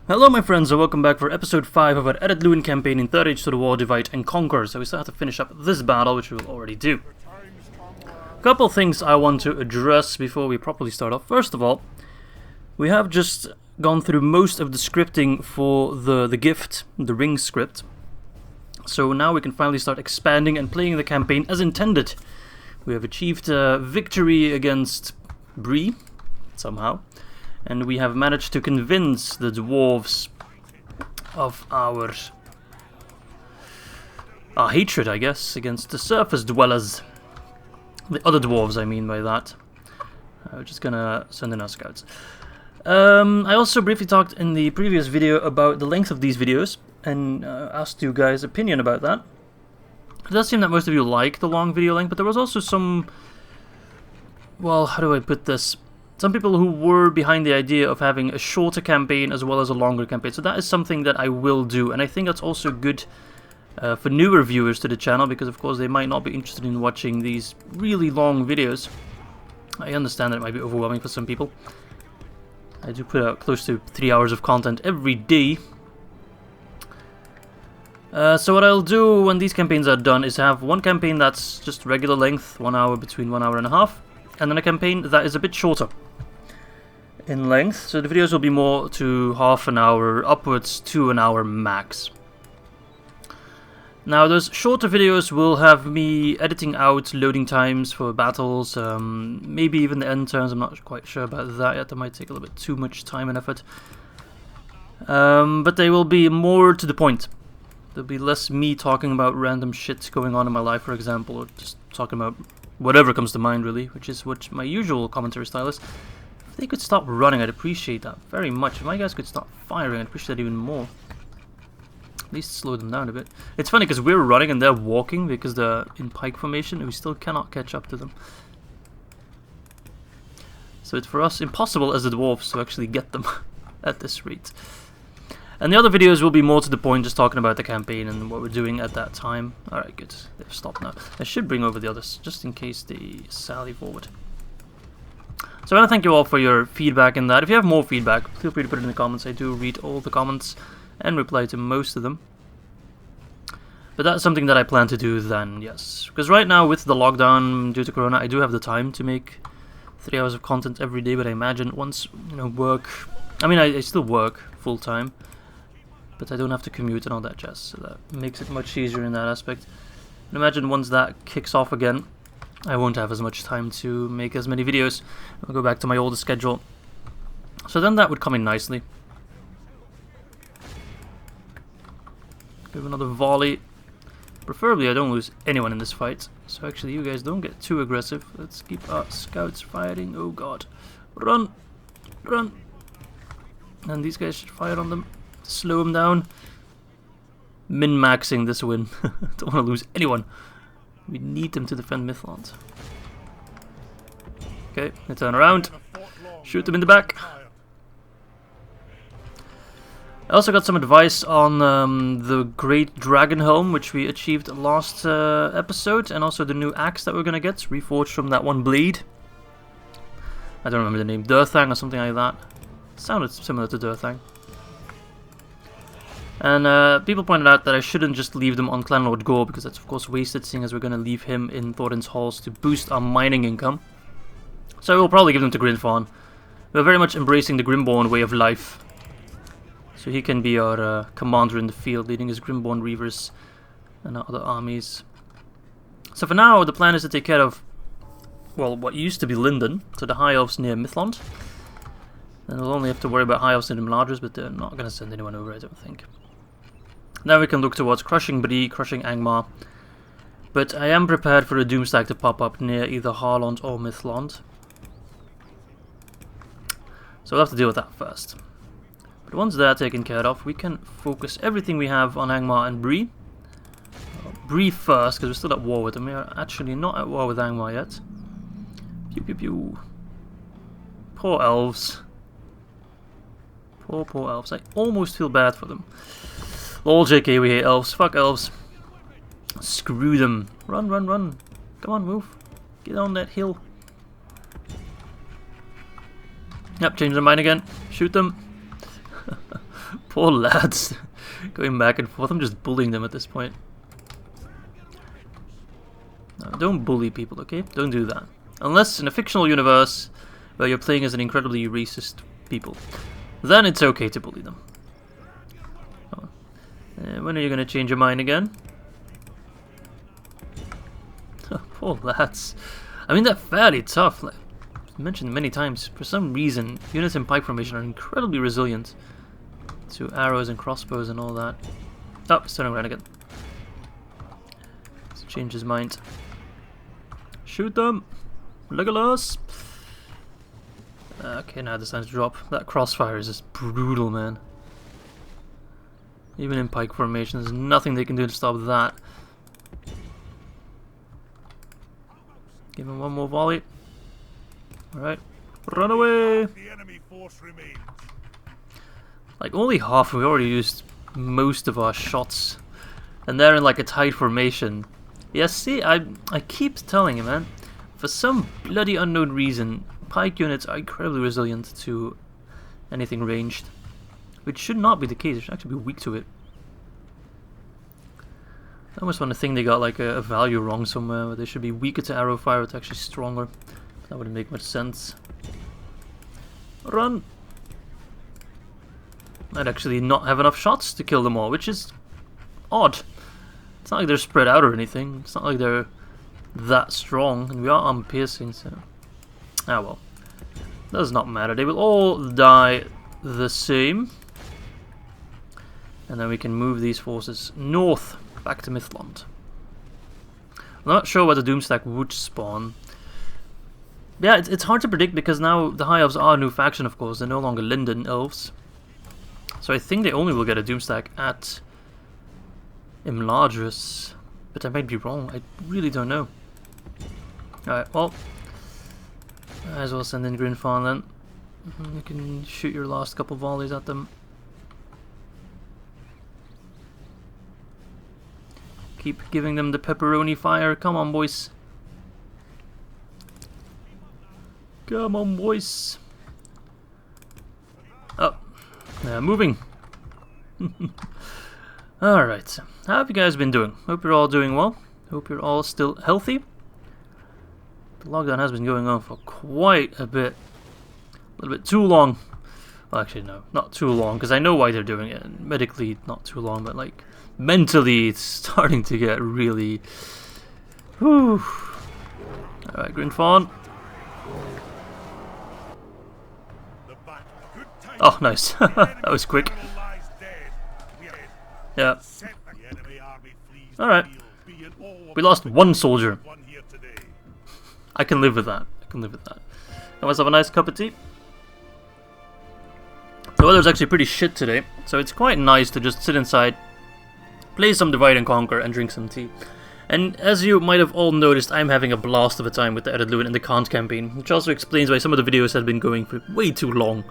Hello my friends and welcome back for episode 5 of our Ered Luin campaign in 3rd Age to the War, Divide and Conquer. So we still have to finish up this battle, which we will already do. A couple things I want to address before we properly start off. First of all, we have just gone through most of the scripting for the gift, the ring script. So now we can finally start expanding and playing the campaign as intended. We have achieved victory against Bree, somehow. And we have managed to convince the dwarves of our hatred, I guess, against the surface dwellers. The other dwarves, I mean by that. We're just gonna send in our scouts. I also briefly talked in the previous video about the length of these videos and asked you guys' opinion about that. It does seem that most of you like the long video length, but there was also some... well, how do I put this? Some people who were behind the idea of having a shorter campaign as well as a longer campaign. So that is something that I will do. And I think that's also good for newer viewers to the channel, because of course they might not be interested in watching these really long videos. I understand that it might be overwhelming for some people. I do put out close to 3 hours of content every day. So what I'll do when these campaigns are done is have one campaign that's just regular length, 1 hour between 1 hour and a half. And then a campaign that is a bit shorter in length, so the videos will be more to half an hour upwards to an hour max. Now those shorter videos will have me editing out loading times for battles, maybe even the end turns. I'm not quite sure about that yet. That might take a little bit too much time and effort, but they will be more to the point. There'll be less me talking about random shit going on in my life, for example, or just talking about whatever comes to mind, really, which is what my usual commentary style is. If they could stop running, I'd appreciate that very much. If my guys could stop firing, I'd appreciate that even more. At least slow them down a bit. It's funny because we're running and they're walking because they're in pike formation and we still cannot catch up to them. So it's for us impossible as the dwarves to actually get them at this rate. And the other videos will be more to the point, just talking about the campaign and what we're doing at that time. Alright, good. They've stopped now. I should bring over the others, just in case they sally forward. So I want to thank you all for your feedback in that. If you have more feedback, feel free to put it in the comments. I do read all the comments and reply to most of them. But that's something that I plan to do then, yes. Because right now, with the lockdown due to Corona, I do have the time to make 3 hours of content every day. But I imagine once, work... I mean, I still work full-time. But I don't have to commute and all that jazz, so that makes it much easier in that aspect. And imagine once that kicks off again, I won't have as much time to make as many videos. I'll go back to my older schedule. So then that would come in nicely. Give another volley. Preferably I don't lose anyone in this fight. So actually you guys don't get too aggressive. Let's keep our scouts firing. Oh god. Run! Run! And these guys should fire on them. Slow him down. Min-maxing this win. Don't want to lose anyone. We need them to defend Mythland. Okay, they turn around. Shoot them in the back. I also got some advice on the Great Dragon Helm, which we achieved last episode, and also the new axe that we're gonna get, reforged from that one blade. I don't remember the name, Durthang or something like that. Sounded similar to Durthang. And people pointed out that I shouldn't just leave them on Clanlord Gore, because that's of course wasted, seeing as we're going to leave him in Thorin's halls to boost our mining income. So we'll probably give them to Grinfarn. We're very much embracing the Grimborn way of life. So he can be our commander in the field, leading his Grimborn Reavers and our other armies. So for now, the plan is to take care of, well, what used to be Linden, so the High Elves near Mythland. Then we'll only have to worry about High Elves in the Mladras, but they're not going to send anyone over, I don't think. Now we can look towards crushing Bree, crushing Angmar. But I am prepared for a Doomstack to pop up near either Harland or Mythland. So we'll have to deal with that first. But once they're taken care of, we can focus everything we have on Angmar and Bree. Bree first, because we're still at war with them. We are actually not at war with Angmar yet. Pew pew pew. Poor elves. Poor elves. I almost feel bad for them. Lol, JK, we hate elves. Fuck elves. Screw them. Run, run, run. Come on, move. Get on that hill. Yep, change their mind again. Shoot them. Poor lads. Going back and forth. I'm just bullying them at this point. No, don't bully people, okay? Don't do that. Unless in a fictional universe where you're playing as an incredibly racist people. Then it's okay to bully them. Oh. When are you going to change your mind again? Oh, poor lads. I mean, they're fairly tough. Like I've mentioned many times, for some reason, units in pike formation are incredibly resilient to arrows and crossbows and all that. Oh, it's turning around again. Let's change his mind. Shoot them! Legolas! Okay, now it's time to drop. That crossfire is just brutal, man. Even in pike formation, there's nothing they can do to stop that. Give him one more volley. Alright. Run away! Like, only half. We already used most of our shots. And they're in like a tight formation. Yeah, see, I keep telling you, man. For some bloody unknown reason, pike units are incredibly resilient to anything ranged. Which should not be the case. They should actually be weak to it. I almost want to think they got like a value wrong somewhere, where they should be weaker to arrow fire, but actually stronger. That wouldn't make much sense. Run! I'd actually not have enough shots to kill them all, which is odd. It's not like they're spread out or anything. It's not like they're that strong, and we are armor piercing, so... Ah well. Does not matter. They will all die the same. And then we can move these forces north, back to Mithlond. I'm not sure where the Doomstack would spawn. Yeah, it's hard to predict because now the High Elves are a new faction, of course. They're no longer Linden Elves. So I think they only will get a Doomstack at Imladris. But I might be wrong. I really don't know. Alright, well. Might as well send in Grinfawn then. You can shoot your last couple volleys at them. Keep giving them the pepperoni fire. Come on, boys. Come on, boys. Oh, moving. Alright, how have you guys been doing? Hope you're all doing well. Hope you're all still healthy. The lockdown has been going on for quite a bit. A little bit too long. Well, actually, no, not too long, because I know why they're doing it. Medically, not too long, but like mentally, it's starting to get really. Whew. Alright, Grinfawn. Oh, nice. That was quick. Yeah. Alright. We lost one soldier. I can live with that. I can live with that. Got myself a nice cup of tea. The weather's actually pretty shit today, so it's quite nice to just sit inside, play some Divide and Conquer, and drink some tea. And as you might have all noticed, I'm having a blast of a time with the Ered Luin and the Khant campaign, which also explains why some of the videos have been going for way too long.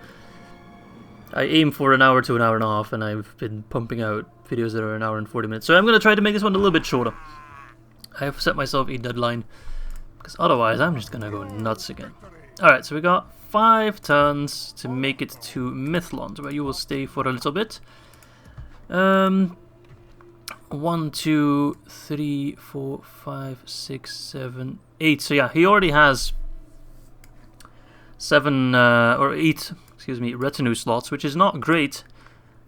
I aim for an hour to an hour and a half, and I've been pumping out videos that are an hour and 40 minutes. So I'm going to try to make this one a little bit shorter. I have set myself a deadline, because otherwise I'm just going to go nuts again. Alright, so we got 5 turns to make it to Mithlond, where you will stay for a little bit. 1, 2, 3, 4, 5, 6, 7, 8. So yeah, he already has 7 or 8, excuse me, retinue slots, which is not great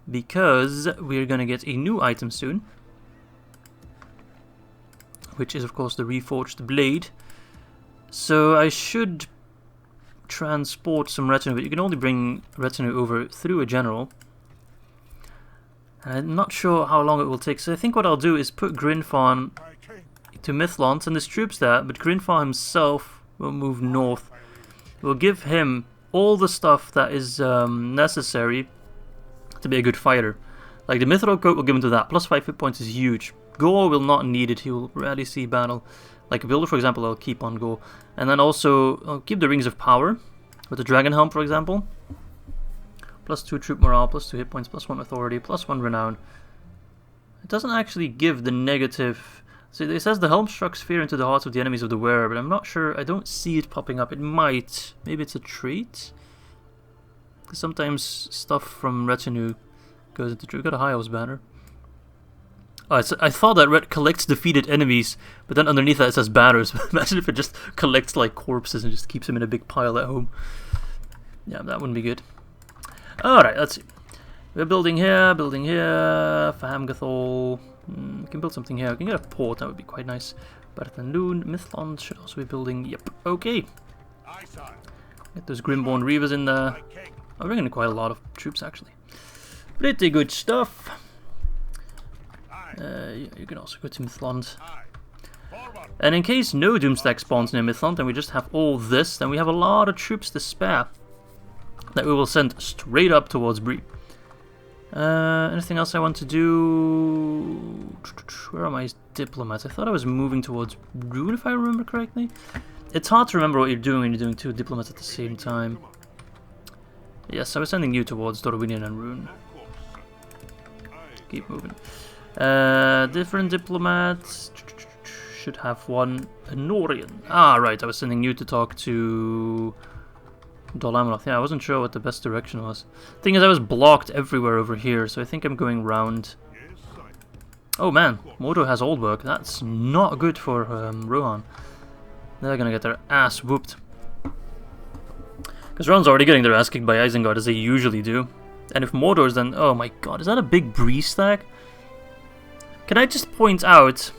because we're gonna get a new item soon, which is of course the reforged blade. So I should transport some retinue, but you can only bring retinue over through a general. I'm not sure how long it will take, so I think what I'll do is put Grinfawn to Mithlond, send his troops there, but Grinfawn himself will move north. We'll give him all the stuff that is necessary to be a good fighter. Like the Mithril Coat will give him to that, plus 5 hit points is huge. Gore will not need it, he will rarely see battle. Like a builder, for example, I'll keep on Gore. And then also, I'll keep the Rings of Power, with the Dragon Helm, for example. Plus 2 troop morale, plus 2 hit points, plus 1 authority, plus 1 renown. It doesn't actually give the negative. So it says the helm strikes fear into the hearts of the enemies of the wearer, but I'm not sure. I don't see it popping up. It might. Maybe it's a trait. Because sometimes stuff from retinue goes into true. Got a high elves banner. Oh, I thought that red collects defeated enemies, but then underneath that it says banners. Imagine if it just collects like corpses and just keeps them in a big pile at home. Yeah, that wouldn't be good. Alright, let's see. We're building here, Fahamgathol. We can build something here. We can get a port, that would be quite nice. Ar-Adunaim, Mithlond should also be building. Yep, okay. Get those Grimborn Reavers in there. I'm bringing in quite a lot of troops actually. Pretty good stuff. You can also go to Mithlond. And in case no Doomstack spawns near Mithlond and we just have all this, then we have a lot of troops to spare that we will send straight up towards Bree. Anything else I want to do? Where are my diplomats? I thought I was moving towards Rhun, if I remember correctly. It's hard to remember what you're doing when you're doing two diplomats at the same time. Yes, I was sending you towards Dorwinion and Rhun. Keep moving. Different diplomats. Should have one. Anorian. Ah, right, I was sending you to talk to Dol Amroth. Yeah, I wasn't sure what the best direction was. Thing is, I was blocked everywhere over here, so I think I'm going round. Oh man, Mordor has old work. That's not good for Rohan. They're gonna get their ass whooped. Because Rohan's already getting their ass kicked by Isengard, as they usually do. And if Mordor's then... Oh my god, is that a big Bree stack? Can I just point out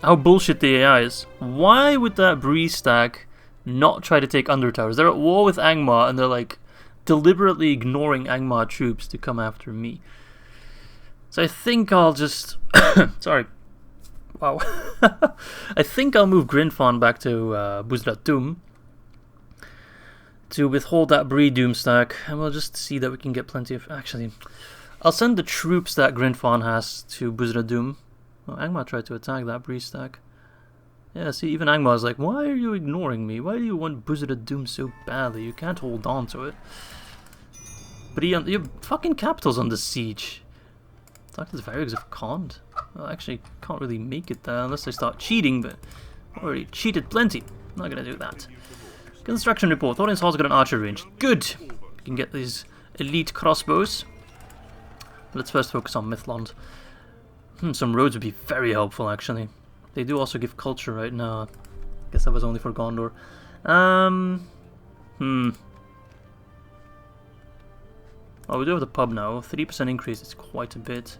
how bullshit the AI is? Why would that Bree stack not try to take Undertowers? They're at war with Angmar and they're like deliberately ignoring Angmar troops to come after me. So I think I'll just... Sorry. Wow. I think I'll move Grinfon back to Khazad-Dûm to withhold that Bree Doomstack, and we'll just see that we can get plenty of... Actually, I'll send the troops that Grinfon has to Khazad-Dûm. Oh, Angmar tried to attack that Bree stack. Yeah, see, even Angmar's like, why are you ignoring me? Why do you want Khazad-Dûm so badly? You can't hold on to it. But your fucking capital's under siege. Talk to the Vargs of Khand. Well, actually, can't really make it there unless I start cheating, but already cheated plenty. Not gonna do that. Construction report. Thorin's Hall's got an archer range. Good! We can get these elite crossbows. Let's first focus on Mithlond. Some roads would be very helpful, actually. They do also give culture right now. Guess that was only for Gondor. Oh, we do have the pub now. 3% increase is quite a bit.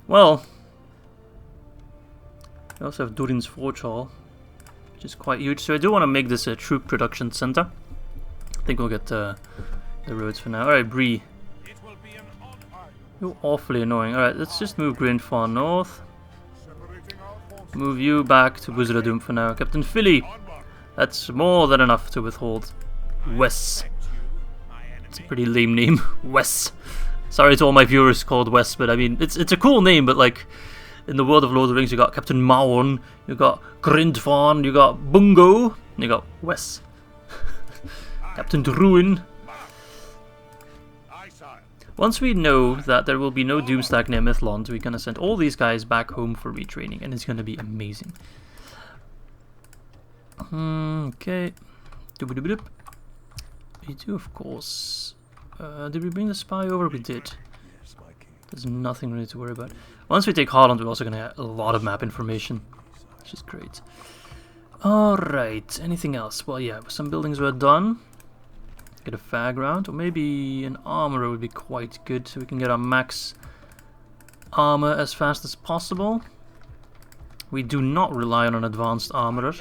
Well, we also have Durin's Forge Hall, which is quite huge. So I do want to make this a troop production center. I think we'll get the roads for now. Alright, Bree. You're awfully annoying. Alright, let's just move Grinfon north. Move you back to Khazad-Dûm for now. Captain Philly. That's more than enough to withhold Wes. It's a pretty lame name. Wes. Sorry to all my viewers called Wes, but I mean, it's a cool name, but like, in the world of Lord of the Rings, you got Captain Maorn, you got Grindfon, you got Bungo, and you got Wes. Captain Ruin. Once we know that there will be no Doomstack near Mithlond, we're gonna send all these guys back home for retraining, and it's gonna be amazing. Okay. Doop-a-doop-a-doop. We do, of course. Did we bring the spy over? We did. There's nothing really to worry about. Once we take Holland, we're also going to get a lot of map information, which is great. Alright, anything else? Well, yeah, some buildings were done. Get a fag round, or maybe an armorer would be quite good, so we can get our max armor as fast as possible. We do not rely on an advanced armorer,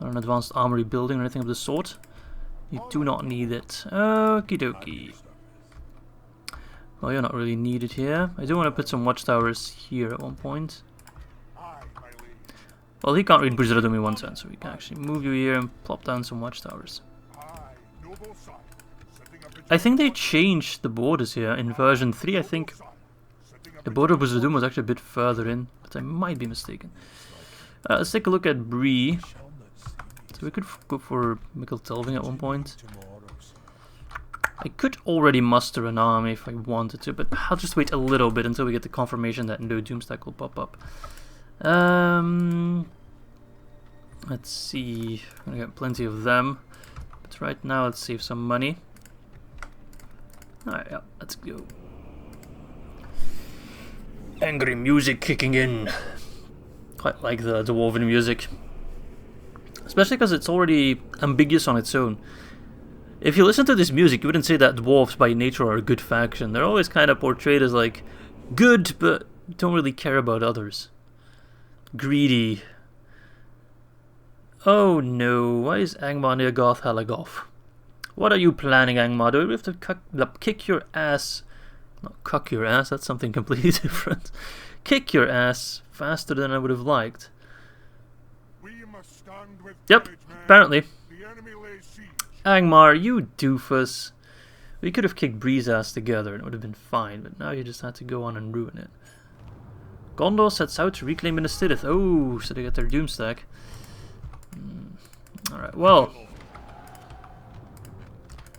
or an advanced armory building or anything of the sort. You do not need it. Okie dokie. Well, you're not really needed here. I do want to put some watchtowers here at one point. Well, he can't read Khazad-Dûm in one turn, so we can actually move you here and plop down some watchtowers. I think they changed the borders here in version 3. I think the border of Khazad-Dûm was actually a bit further in, but I might be mistaken. Let's take a look at Bree. So we could go for Mumakil Telving at one point. I could already muster an army if I wanted to, but I'll just wait a little bit until we get the confirmation that no Doomstack will pop up. Let's see. I'm gonna get plenty of them. But right now, let's save some money. Alright, yeah, let's go. Angry music kicking in. Quite like the dwarven music. Especially because it's already ambiguous on its own. If you listen to this music, you wouldn't say that dwarves by nature are a good faction. They're always kind of portrayed as like good, but don't really care about others. Greedy. Oh no, why is Angmar near Garth Halagoth? What are you planning, Angmar? Do we have to kick your ass? Not cuck your ass, that's something completely different. Kick your ass faster than I would have liked. Yep, apparently. Angmar, you doofus. We could have kicked Bree's ass together and it would have been fine, but now you just had to go on and ruin it. Gondor sets out to reclaim Minas Tirith. Oh, so they get their Doomstack. Alright, well.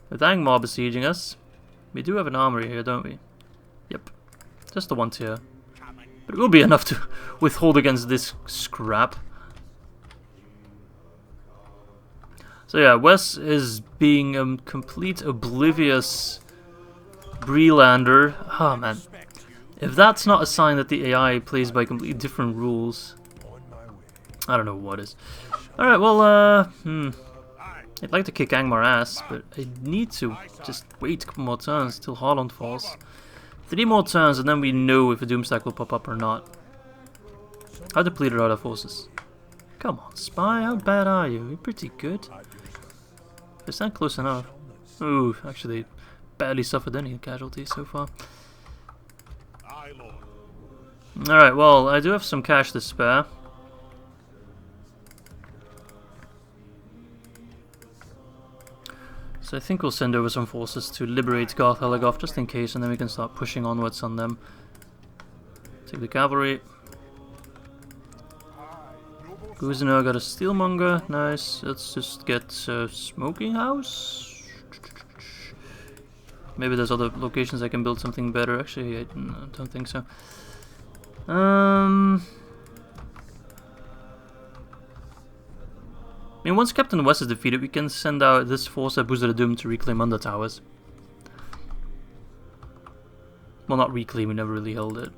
With Angmar besieging us, we do have an armory here, don't we? Yep. Just the one tier. But it will be enough to withhold against this scrap. So yeah, Wes is being a complete oblivious Breelander. Oh man. If that's not a sign that the AI plays by completely different rules, I don't know what is. Alright, well, I'd like to kick Angmar ass, but I need to just wait a couple more turns till Harland falls. 3 more turns and then we know if a Doomstack will pop up or not. How depleted are the forces? Come on, Spy, how bad are you? You're pretty good. It's not close enough. Ooh, actually, barely suffered any casualties so far. Alright, well, I do have some cash to spare. So I think we'll send over some forces to liberate Garth Halagoth just in case, and then we can start pushing onwards on them. Take the cavalry. Guzenor got a Steelmonger, nice. Let's just get a Smoking House. Maybe there's other locations I can build something better. Actually, I don't think so. I mean, once Captain West is defeated, we can send out this force at Khazad-Dûm to reclaim Under Towers. Well, not reclaim, we never really held it.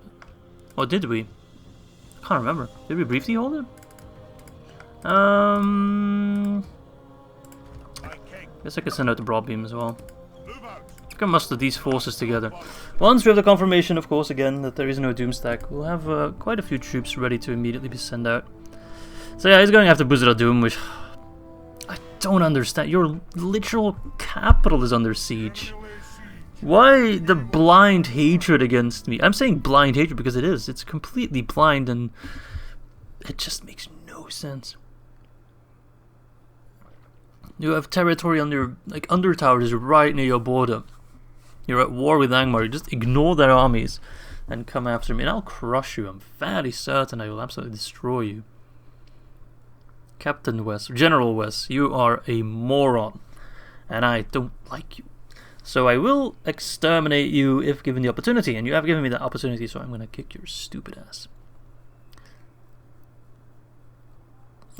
Or did we? I can't remember. Did we briefly hold it? Guess I could send out the Broadbeam as well. I can muster these forces together. Once we have the confirmation, of course, again, that there is no Doomstack, we'll have quite a few troops ready to immediately be sent out. So yeah, he's going after Khazad-Dûm, which I don't understand. Your literal capital is under siege. Why the blind hatred against me? I'm saying blind hatred because it is. It's completely blind and it just makes no sense. You have territory under, like, Undertower is right near your border. You're at war with Angmar. You just ignore their armies and come after me, and I'll crush you. I'm fairly certain I will absolutely destroy you. Captain West, General West, you are a moron, and I don't like you. So I will exterminate you if given the opportunity, and you have given me that opportunity, so I'm going to kick your stupid ass.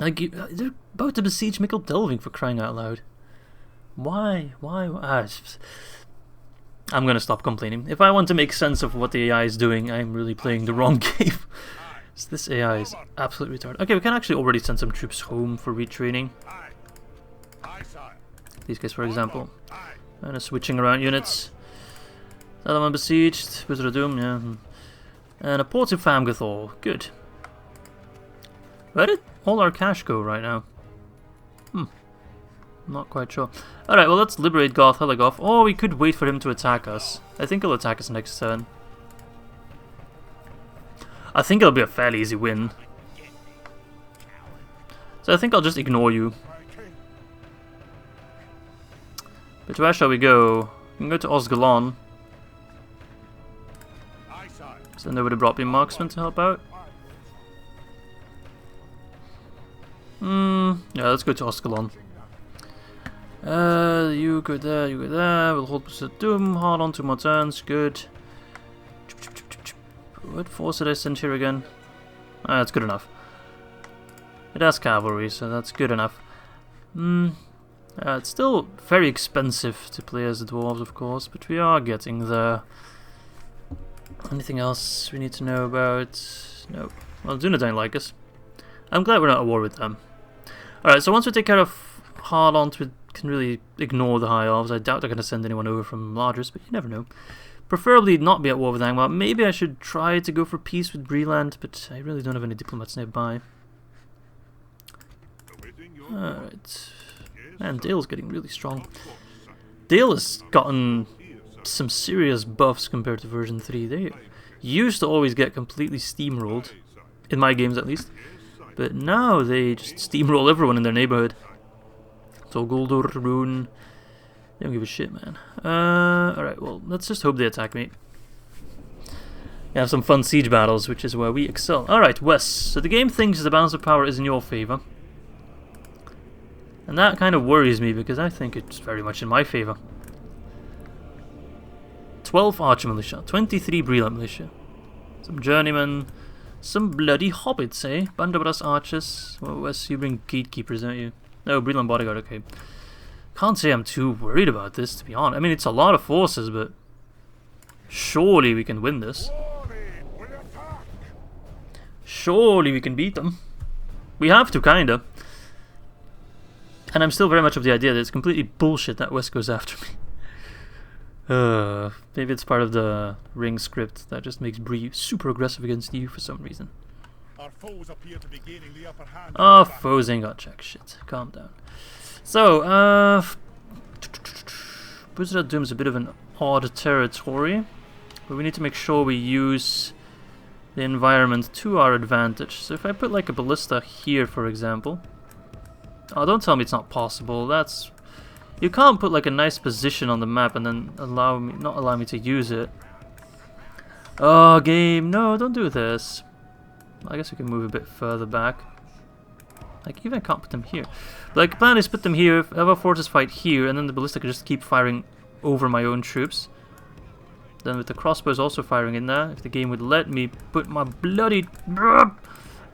Like, they're about to besiege Mikkel Delving, for crying out loud. Why? I'm gonna stop complaining. If I want to make sense of what the AI is doing, I'm really playing the wrong game. This AI is absolutely retarded. Okay, we can actually already send some troops home for retraining. These guys, for example. And switching around units. Another one besieged. Khazad-Dûm, yeah. And a port to Famgathor. Good. Where did all our cash go right now? Not quite sure. Alright, well, let's liberate Garth Halagoth. Or we could wait for him to attack us. I think he'll attack us next turn. I think it'll be a fairly easy win. So I think I'll just ignore you. But where shall we go? We can go to Osgolon. Send over the Broadbeam Marksman to help out. Yeah, let's go to Osgolon. You go there, you go there. We'll hold Khazad-Dûm. Hard on 2 more turns. Good. What force did I send here again? That's good enough. It has cavalry, so that's good enough. It's still very expensive to play as the Dwarves, of course, but we are getting there. Anything else we need to know about? No. Well, Duna don't like us. I'm glad we're not at war with them. Alright, so once we take care of Harad, we can really ignore the High Elves. I doubt they're going to send anyone over from Largest, but you never know. Preferably not be at war with Angmar. Maybe I should try to go for peace with Breeland, but I really don't have any diplomats nearby. Alright. Man, Dale's getting really strong. Dale has gotten some serious buffs compared to version 3. They used to always get completely steamrolled, in my games at least. But now they just steamroll everyone in their neighborhood. So Guldur, Rhun, they don't give a shit, man. Alright, well, let's just hope they attack me. You have some fun siege battles, which is where we excel. Alright, West. So the game thinks the balance of power is in your favor. And that kind of worries me, because I think it's very much in my favor. 12 Archer Militia, 23 Breeland Militia. Some Journeymen, some bloody Hobbits, eh? Bandabras Archers. Well, Wes, you bring Gatekeepers, don't you? No, Breeland Bodyguard, okay. Can't say I'm too worried about this, to be honest. I mean, it's a lot of forces, but surely we can win this. Surely we can beat them. We have to, kinda. And I'm still very much of the idea that it's completely bullshit that West goes after me. Maybe it's part of the Ring script that just makes Bree super aggressive against you for some reason. Our foes appear to be gaining the upper hand. Oh, foes ain't got jack shit. Calm down. So, Khazad-Dûm is a bit of an odd territory, but we need to make sure we use the environment to our advantage. So if I put like a ballista here, for example. Oh, don't tell me it's not possible. That's... You can't put like a nice position on the map and then not allow me to use it. Oh, game, no, don't do this. I guess we can move a bit further back. Like, even I can't put them here. Like, the plan is put them here, have our forces fight here, and then the ballista can just keep firing over my own troops. Then with the crossbows also firing in there, if the game would let me put my bloody... Alright,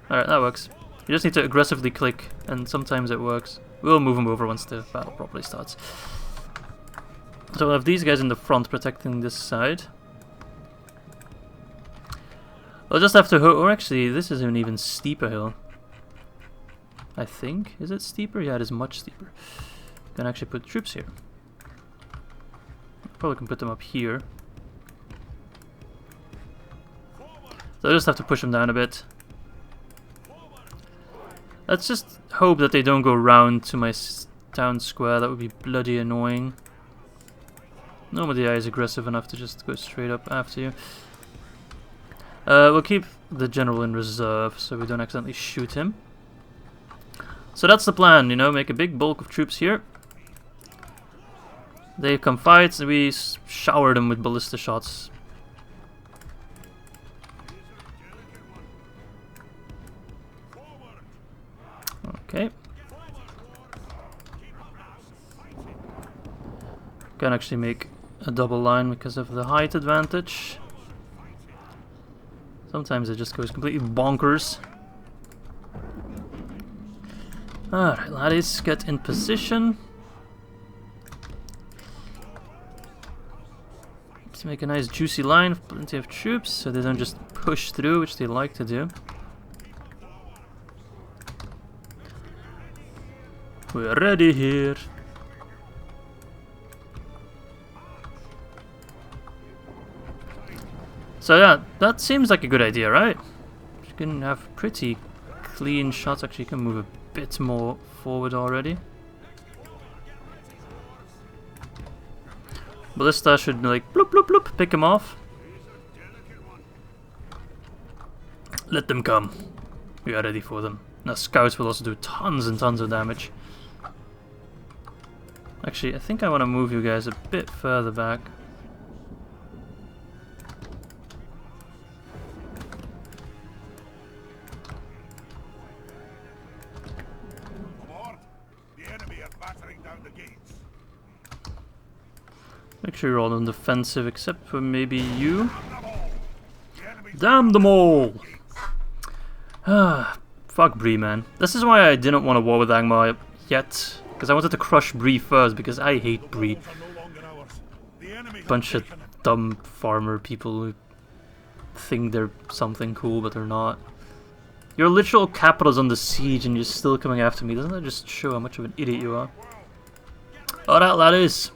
that works. You just need to aggressively click, and sometimes it works. We'll move them over once the battle properly starts. So we'll have these guys in the front protecting this side. I'll just have to hope... Or actually, this is an even steeper hill. I think. Is it steeper? Yeah, it is much steeper. Can actually put troops here. Probably can put them up here. So I just have to push them down a bit. Let's just hope that they don't go round to my town square. That would be bloody annoying. Nobody is aggressive enough to just go straight up after you. We'll keep the general in reserve so we don't accidentally shoot him. So that's the plan, you know, make a big bulk of troops here. They come fight, and we shower them with ballista shots. Okay. Can actually make a double line because of the height advantage. Sometimes it just goes completely bonkers. Alright, laddies, get in position. Let's make a nice juicy line with plenty of troops so they don't just push through, which they like to do. We're ready here. So yeah, that seems like a good idea, right? You can have pretty clean shots. Actually, you can move a bit more forward already. Ballista should like bloop bloop bloop pick him off. Let them come. We are ready for them. Now scouts will also do tons and tons of damage. Actually, I think I want to move you guys a bit further back. Make sure you're all on defensive except for maybe you. Damn them all! Ah, fuck Bree, man. This is why I didn't want to war with Angmar yet. Because I wanted to crush Bree first, because I hate Bree. Foes are no longer ours. The enemy have Bunch of taken it. dumb farmer people who think they're something cool, but they're not. Your literal capital's under siege and you're still coming after me. Doesn't that just show how much of an idiot you are? Alright, laddies.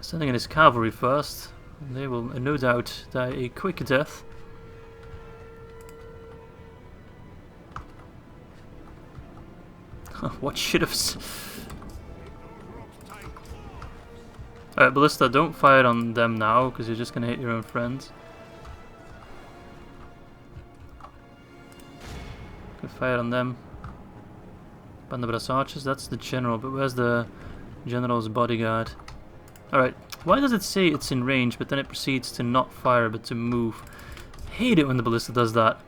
Sending in his cavalry first. They will no doubt die a quick death. What shit-offs. Alright, Ballista, don't fire on them now, because you're just gonna hit your own friends. Good fire on them. Bandabras archers, that's the general, but where's the general's bodyguard? Alright, why does it say it's in range, but then it proceeds to not fire, but to move? Hate it when the Ballista does that.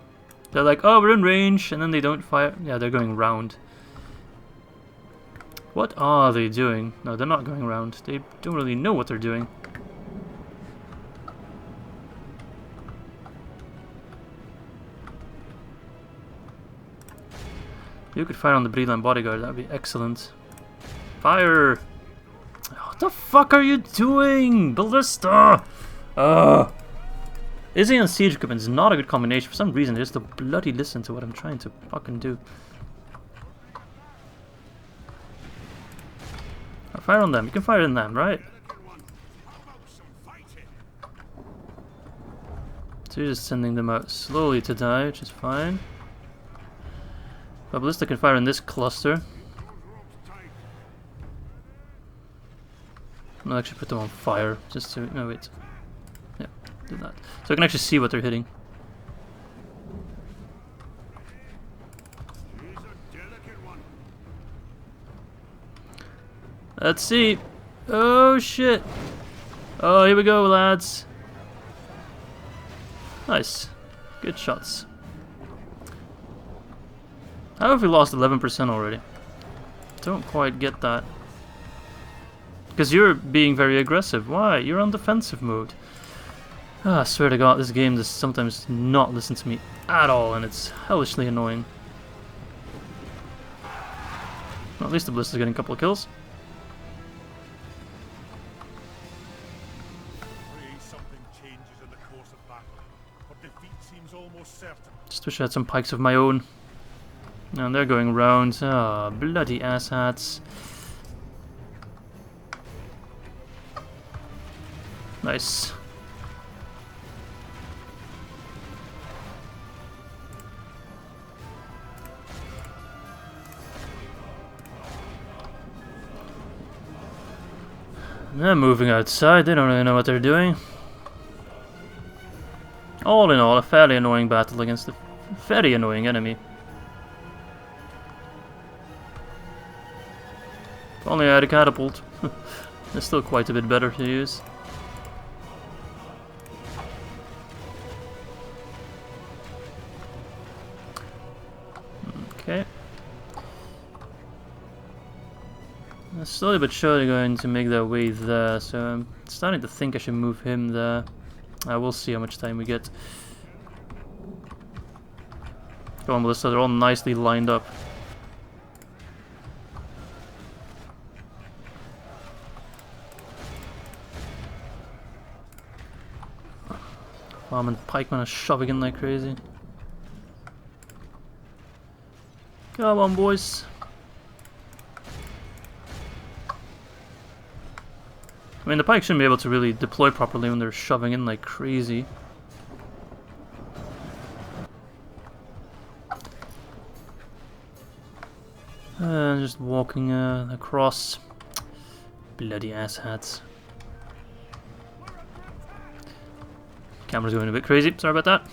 They're like, oh, we're in range, and then they don't fire. Yeah, they're going round. What are they doing? No, they're not going round. They don't really know what they're doing. You could fire on the Breeland bodyguard, that would be excellent. Fire! What the fuck are you doing? Ballista! Izzy and siege equipment is not a good combination. For some reason, they just don't bloody listen to what I'm trying to fucking do. Fire on them. You can fire on them, right? So you're just sending them out slowly to die, which is fine. But Ballista can fire in this cluster. I'll actually put them on fire, just to... no, wait. Yeah, do that. So I can actually see what they're hitting. Let's see. Oh shit. Oh, here we go, lads. Nice. Good shots. How have we lost 11% already? Don't quite get that. Because you're being very aggressive. Why? You're on defensive mode. Ah, I swear to God, this game does sometimes not listen to me at all, and it's hellishly annoying. Well, at least the Ballista's getting a couple of kills. Just wish I had some pikes of my own. And they're going round. Ah, oh, bloody asshats. Nice. They're moving outside. They don't really know what they're doing. All in all, a fairly annoying battle against a very annoying enemy. If only I had a catapult. They're still quite a bit better to use. Okay. They're slowly but surely going to make their way there, so I'm starting to think I should move him there. We'll see how much time we get. Come on, Melissa, they're all nicely lined up. Farm and pikemen are shoving in like crazy. Come on, boys. I mean, the pike shouldn't be able to really deploy properly when they're shoving in like crazy. Just walking across. Bloody asshats. Camera's going a bit crazy, sorry about that.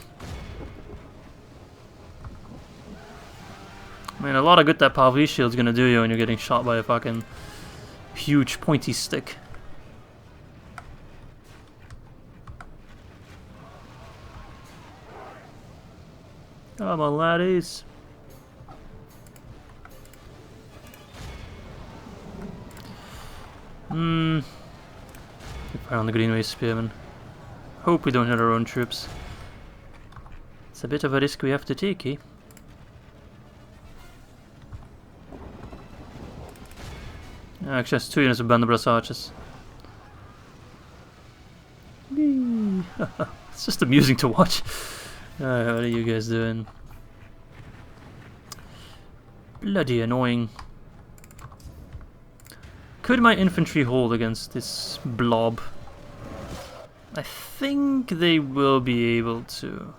I mean, a lot of good that Pavli shield's gonna do you when you're getting shot by a fucking huge pointy stick. Come on, laddies. Fire on the Greenway Spearmen. Hope we don't hit our own troops. It's a bit of a risk we have to take, eh? Actually, it's 2 units of blunderbuss archers. It's just amusing to watch. Alright, what are you guys doing? Bloody annoying. Could my infantry hold against this blob? I think they will be able to.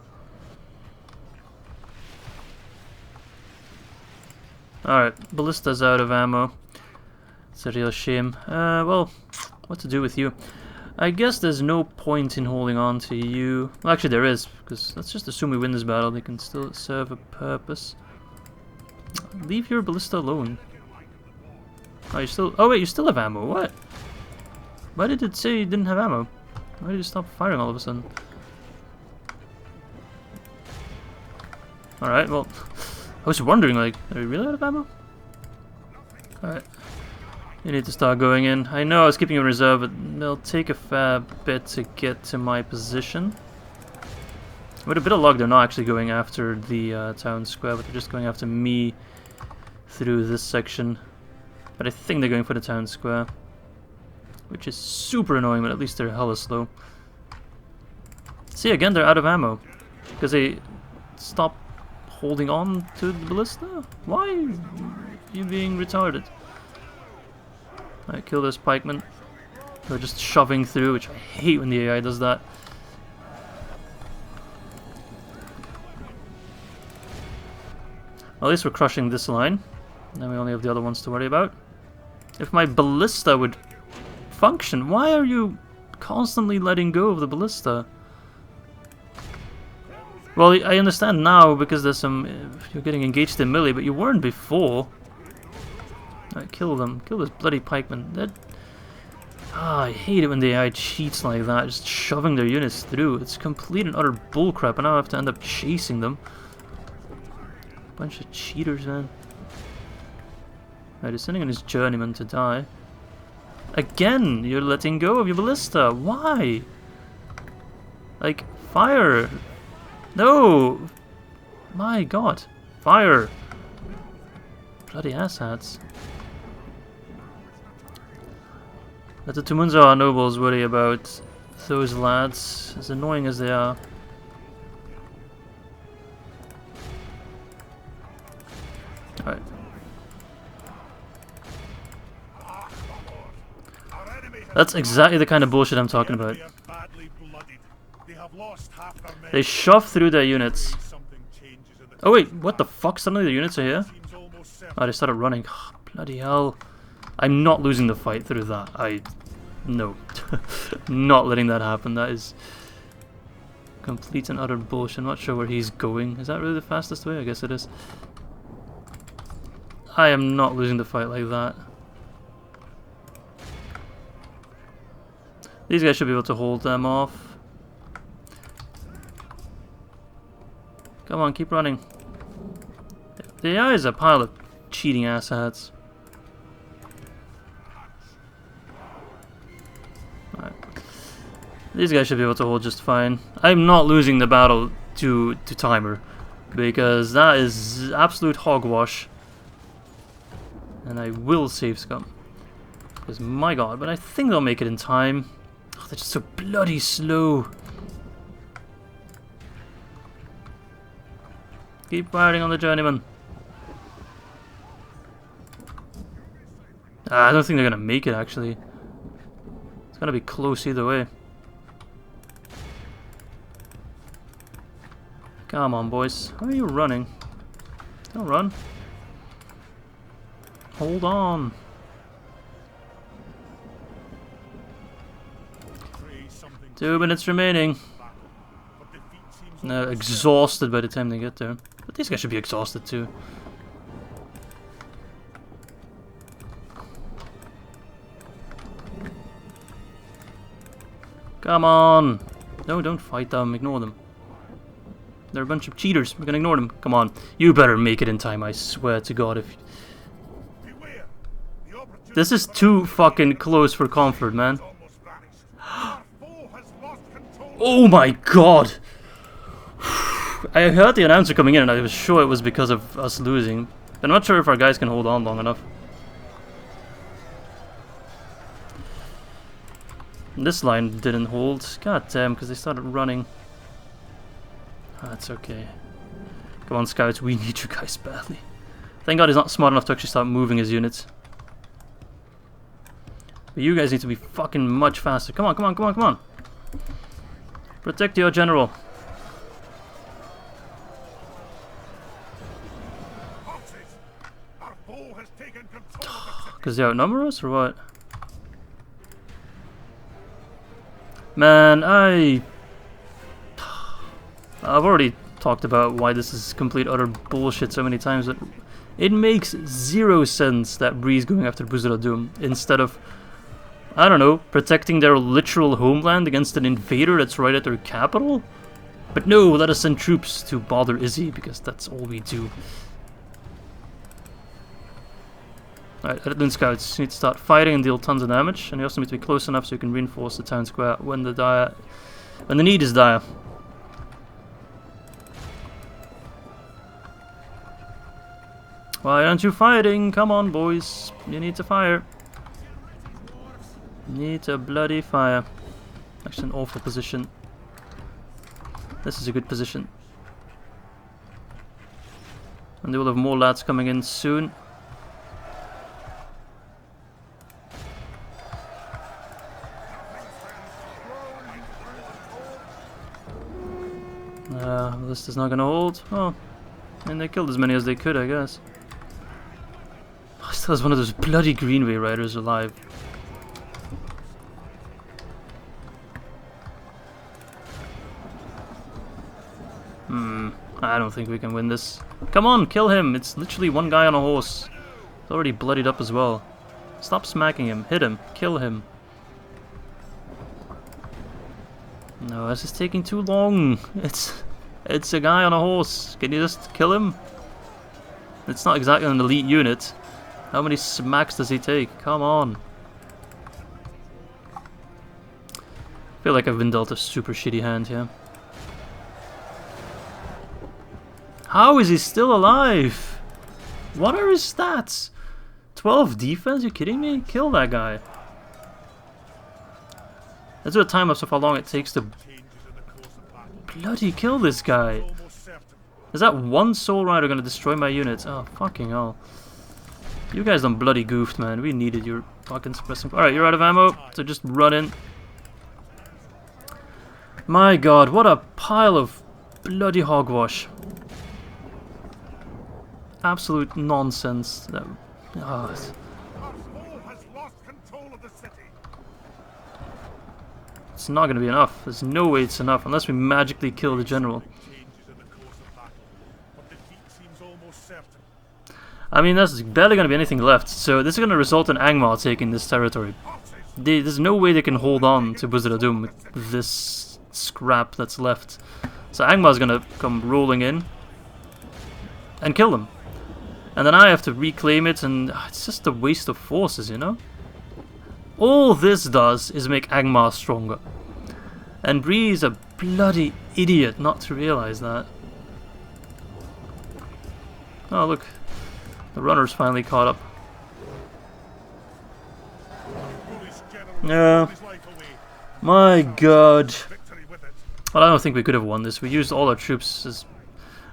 Alright, ballista's out of ammo. It's a real shame. Well, what to do with you? I guess there's no point in holding on to you. Well, actually there is, because let's just assume we win this battle. They can still serve a purpose. Leave your ballista alone. Oh, you still... Oh wait, you still have ammo. What? Why did it say you didn't have ammo? Why did you stop firing all of a sudden? Alright, well... I was wondering, like, are we really out of ammo? Alright. You need to start going in. I know I was keeping you in reserve, but they'll take a fair bit to get to my position. With a bit of luck, they're not actually going after the town square, but they're just going after me through this section. But I think they're going for the town square, which is super annoying, but at least they're hella slow. See, again, they're out of ammo, because they stopped holding on to the ballista? Why are you being retarded? Alright, kill those pikemen. They're just shoving through, which I hate when the AI does that. Well, at least we're crushing this line. Then we only have the other ones to worry about. If my ballista would function, why are you constantly letting go of the ballista? Well, I understand now because there's some... you're getting engaged in melee, but you weren't before. Alright, kill them. Kill this bloody pikeman. I hate it when the AI cheats like that, just shoving their units through. It's complete and utter bullcrap, and now I have to end up chasing them. Bunch of cheaters, man. Alright, he's sending in his journeyman to die. Again, you're letting go of your ballista. Why? Like, fire! No! My god. Fire! Bloody asshats. Let the Tumunzar nobles worry about those lads, as annoying as they are. Alright. That's exactly the kind of bullshit I'm talking about. They shove through their units. Oh wait, what the fuck? Suddenly the units are here? Oh, they started running. Oh, bloody hell. I'm not losing the fight through that. No. Not letting that happen. That is complete and utter bullshit. I'm not sure where he's going. Is that really the fastest way? I guess it is. I am not losing the fight like that. These guys should be able to hold them off. Come on, keep running. The AI is a pile of cheating asshats. Alright. These guys should be able to hold just fine. I'm not losing the battle to timer, because that is absolute hogwash. And I will save scum. Because my god, but I think they'll make it in time. Oh, they're just so bloody slow. Keep firing on the journeyman. I don't think they're gonna make it actually. It's gonna be close either way. Come on, boys. Why are you running? Don't run. Hold on. Two minutes remaining. They're exhausted by the time they get there. But these guys should be exhausted too. Come on! No, don't fight them. Ignore them. They're a bunch of cheaters. We're gonna ignore them. Come on. You better make it in time, I swear to God. If this is too fucking close for comfort, man. Oh my god! I heard the announcer coming in and I was sure it was because of us losing. I'm not sure if our guys can hold on long enough. This line didn't hold. God damn, because they started running. That's okay. Come on, scouts, we need you guys badly. Thank God he's not smart enough to actually start moving his units. But you guys need to be fucking much faster. Come on, come on, come on, come on. Protect your general. Because they outnumber us, or what? Man, I've already talked about why this is complete utter bullshit so many times, but it makes zero sense that Bree's going after Khazad-Dûm instead of, I don't know, protecting their literal homeland against an invader that's right at their capital? But no, let us send troops to bother Izzy, because that's all we do. Alright, Ered Luin scouts, you need to start fighting and deal tons of damage, and you also need to be close enough so you can reinforce the town square when the need is dire. Why aren't you fighting? Come on, boys. You need to fire. You need to bloody fire. Actually, an awful position. This is a good position. And they will have more lads coming in soon. This is not gonna hold. Oh, I mean, they killed as many as they could, I guess. Oh, still has one of those bloody Greenway riders alive. I don't think we can win this. Come on, kill him! It's literally one guy on a horse. He's already bloodied up as well. Stop smacking him. Hit him. Kill him. No, this is taking too long. It's a guy on a horse. Can you just kill him? It's not exactly an elite unit. How many smacks does he take? Come on. I feel like I've been dealt a super shitty hand here. How is he still alive? What are his stats? 12 defense? You kidding me? Kill that guy. Let's do a time lapse of how long it takes to bloody kill this guy. Is that one soul rider gonna destroy my units? Oh, fucking hell. You guys done bloody goofed, man. We needed your fucking suppressing. Alright, you're out of ammo, so just run in. My god, what a pile of bloody hogwash. Absolute nonsense. It's not going to be enough. There's no way it's enough unless we magically kill the general. I mean, there's barely going to be anything left, so this is going to result in Angmar taking this territory. There's no way they can hold on to Khazad-Dûm with this scrap that's left. So Angmar's going to come rolling in and kill them. And then I have to reclaim it, and it's just a waste of forces, you know? All this does is make Angmar stronger. And Bree is a bloody idiot not to realize that. Oh, look. The runner's finally caught up. Yeah. My god. Well, I don't think we could have won this. We used all our troops as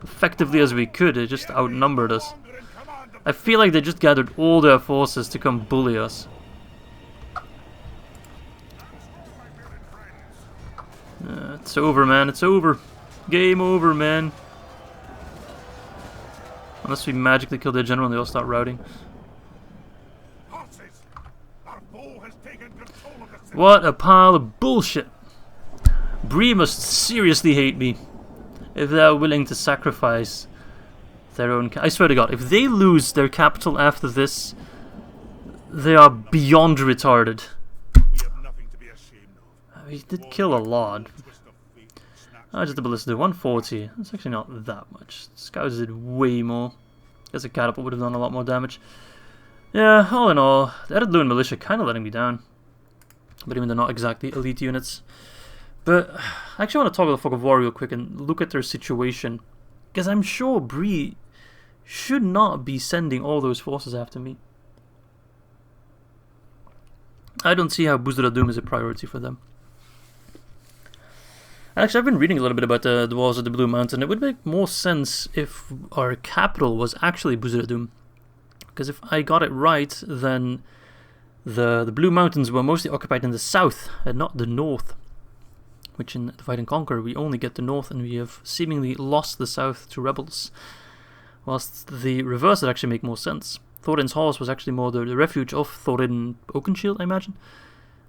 effectively as we could. They just outnumbered us. I feel like they just gathered all their forces to come bully us. It's over, man. It's over. Game over, man. Unless we magically kill their general and they all start routing. What a pile of bullshit. Bree must seriously hate me if they're willing to sacrifice their own... I swear to God, if they lose their capital after this, they are beyond retarded. He did kill a lot. Just the ballista did 140. That's actually not that much. Scouts did way more. I guess a catapult would have done a lot more damage. Yeah, all in all, the Ered Luin militia kind of letting me down. But even they're not exactly elite units. But I actually want to talk about the Fog of War real quick and look at their situation. Because I'm sure Bree should not be sending all those forces after me. I don't see how Khazad-Dûm is a priority for them. Actually, I've been reading a little bit about the Dwarves of the Blue Mountain. It would make more sense if our capital was actually Khazad-Dûm. Because if I got it right, then the Blue Mountains were mostly occupied in the south and not the north. Which in Divide and Conquer, we only get the north and we have seemingly lost the south to rebels. Whilst the reverse would actually make more sense. Thorin's Halls was actually more the refuge of Thorin Oakenshield, I imagine.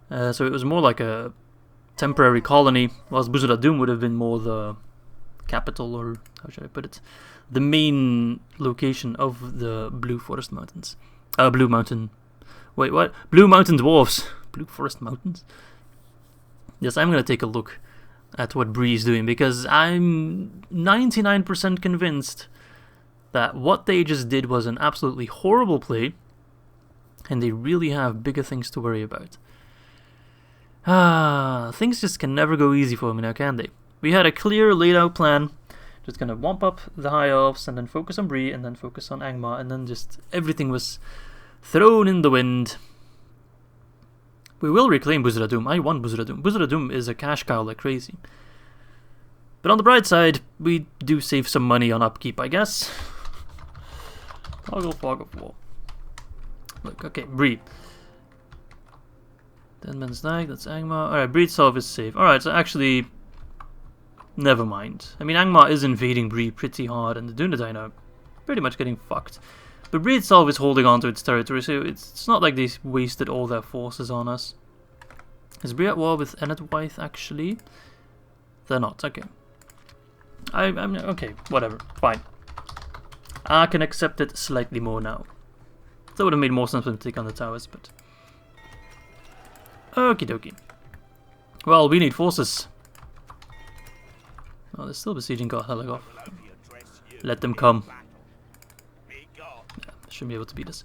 So it was more like a temporary colony, whilst Khazad-Dûm would have been more the capital, or how should I put it, the main location of the Blue Forest Mountains. Blue Mountain. Wait, what? Blue Mountain Dwarves. Blue Forest Mountains? Yes, I'm going to take a look at what Bree is doing, because I'm 99% convinced that what they just did was an absolutely horrible play, and they really have bigger things to worry about. Things just can never go easy for me now, can they? We had a clear laid out plan, just gonna womp up the High Elves, and then focus on Bree, and then focus on Angmar, and then just everything was thrown in the wind. We will reclaim Khazad-Dûm. I want Khazad-Dûm. Khazad-Dûm is a cash cow like crazy. But on the bright side, we do save some money on upkeep, I guess. Toggle fog of war. Look, okay, Bree. 10 men's knight, that's Angmar. Alright, Bree itself is safe. Alright, so actually, never mind. I mean, Angmar is invading Bree pretty hard, and the Dunedain are pretty much getting fucked. But Bree itself is holding on to its territory, so it's not like they wasted all their forces on us. Is Bree at war with Ered actually? They're not, okay. I'm okay, whatever, fine. I can accept it slightly more now. That would have made more sense for them to take on the towers, but... Okie dokie. Well, we need forces. Oh, they're still besieging Gar-Helagos. Let them come. Yeah, shouldn't be able to beat us.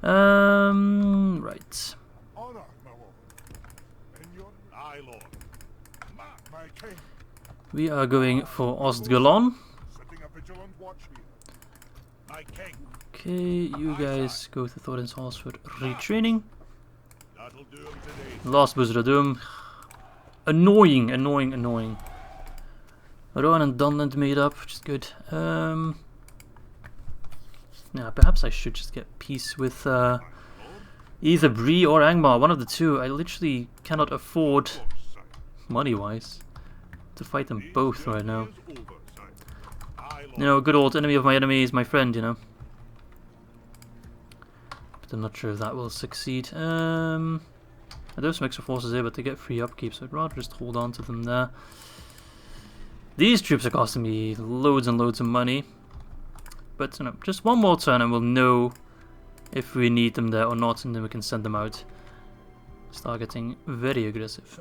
Right. We are going for Ostgalon. Okay, you guys go to Thorin's Halls for retraining. Lost Khazad-Dûm. Annoying. Rohan and Dunland made up, which is good. Yeah, perhaps I should just get peace with either Bree or Angmar, one of the two. I literally cannot afford, money-wise, to fight them both right now. You know, a good old enemy of my enemy is my friend, you know. But I'm not sure if that will succeed. I do have some extra forces here, but they get free upkeep, so I'd rather just hold on to them there. These troops are costing me loads and loads of money. But, you know, just one more turn and we'll know if we need them there or not, and then we can send them out. Start getting very aggressive.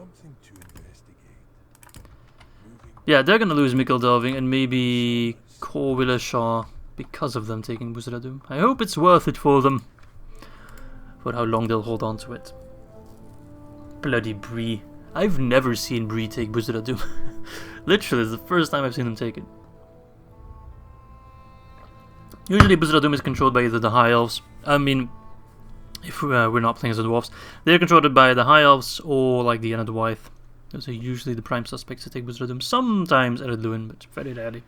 Yeah, they're gonna lose Mikkel Delving and maybe Corwiller because of them taking Khazad-Dûm. I hope it's worth it for them. For how long they'll hold on to it. Bloody Bree. I've never seen Bree take Khazad-Dûm. Literally, it's the first time I've seen them take it. Usually Khazad-Dûm is controlled by either the High Elves. I mean, if we're not playing as the Dwarves, they're controlled by the High Elves or like the Ered. Those are usually the prime suspects to take Khazad-Dûm. Sometimes Ered Luin, but very rarely.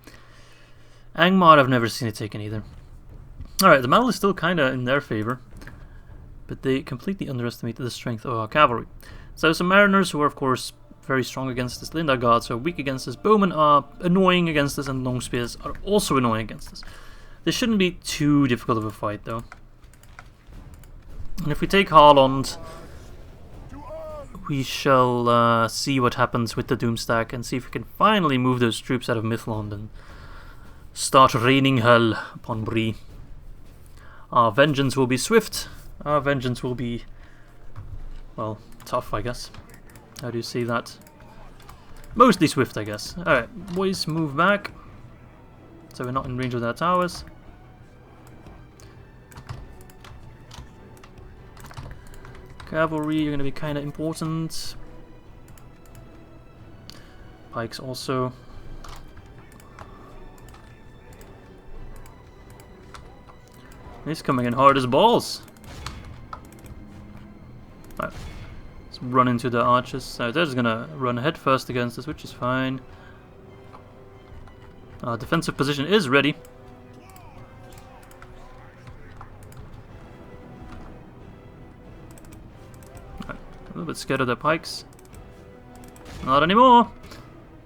Angmar, I've never seen it taken either. Alright, the battle is still kinda in their favor, but they completely underestimated the strength of our cavalry. So some mariners who are of course very strong against us, Linda guards are weak against us, bowmen are annoying against us, and long spears are also annoying against us. This shouldn't be too difficult of a fight though. And if we take Harland, we shall see what happens with the Doomstack and see if we can finally move those troops out of Mithlond and start raining hell upon Bree. Our vengeance will be swift. Our vengeance will be, well, tough, I guess. How do you say that? Mostly swift, I guess. Alright, boys, move back. So we're not in range of their towers. Cavalry, you're going to be kind of important. Pikes also. He's coming in hard as balls. Right. run into the archers. So they're just gonna run head first against us, which is fine. Our defensive position is ready. Right. A little bit scared of their pikes. Not anymore!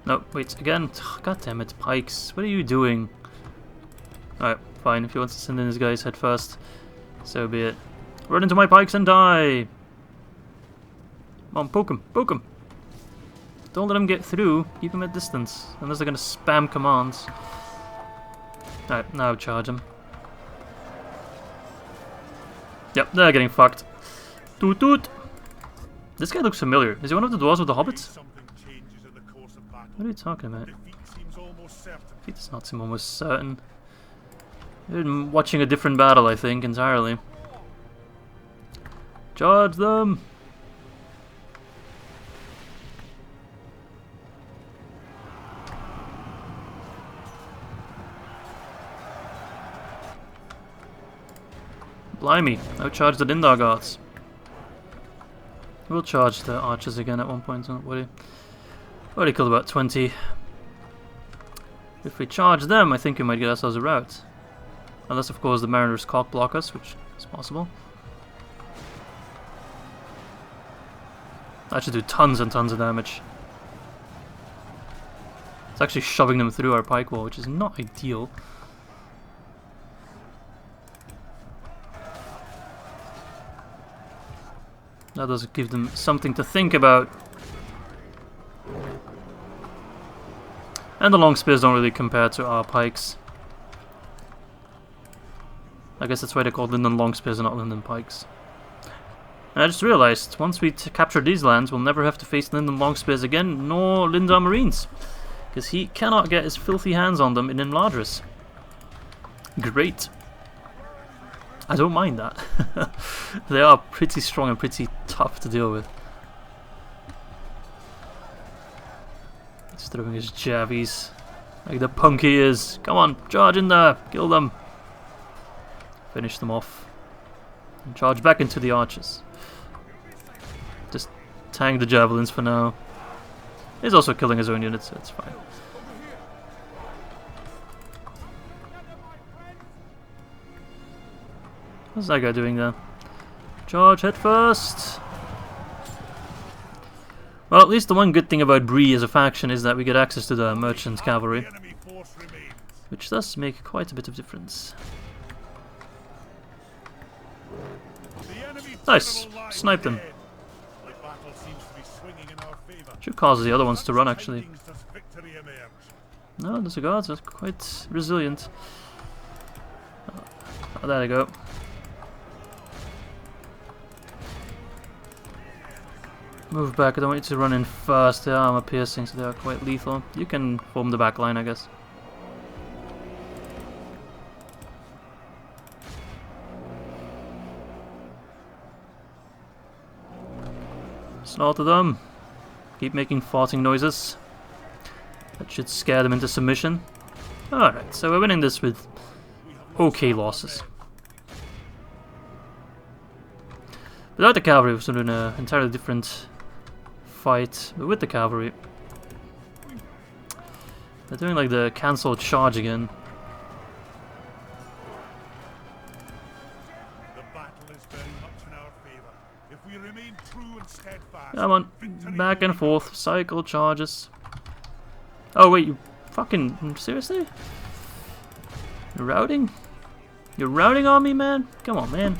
No, wait, again. God damn it, pikes. What are you doing? Alright, fine. If he wants to send in his guys head first, so be it. Run into my pikes and die! Come on, poke him, poke him! Don't let him get through. Keep him at distance. Unless they're gonna spam commands. Alright, now charge him. Yep, they're getting fucked. Toot toot! This guy looks familiar. Is he one of the dwarves with the hobbits? What are you talking about? Defeat does not seem almost certain. You're watching a different battle, I think, entirely. Charge them! Blimey, outcharged the Dindar guards. We'll charge the archers again at one point, don't worry. Already killed about 20. If we charge them, I think we might get ourselves a rout. Unless, of course, the Mariners cock block us, which is possible. That should do tons and tons of damage. It's actually shoving them through our pike wall, which is not ideal. That does give them something to think about. And the long spears don't really compare to our pikes. I guess that's why they're called Linden long spears and not Linden pikes. And I just realized, once we capture these lands, we'll never have to face Linden long spears again, nor Lindar marines. Because he cannot get his filthy hands on them in Enlargers. Great. I don't mind that. They are pretty strong and pretty tough to deal with. He's throwing his jabbies like the punk he is. Come on, charge in there, kill them. Finish them off. And charge back into the archers. Just tank the javelins for now. He's also killing his own units, so it's fine. What's that guy doing there? Charge head first! Well, at least the one good thing about Bree as a faction is that we get access to the merchant cavalry, which does make quite a bit of difference. Nice! Sniped them. Should cause the other ones to run, actually. No, the guards are quite resilient. Oh, there they go. Move back, I don't want you to run in first. They are armor piercing, so they are quite lethal. You can form the back line, I guess. Slaughter them. Keep making farting noises. That should scare them into submission. Alright, so we're winning this with okay losses. Without the cavalry, we're doing an entirely different fight. But with the cavalry, they're doing like the cancelled charge again. The battle is very much in our favor. If we remain true and steadfast, Come on, back and forth, cycle charges. Oh wait, you fucking seriously? You're routing? You're routing on me, man? Come on, man.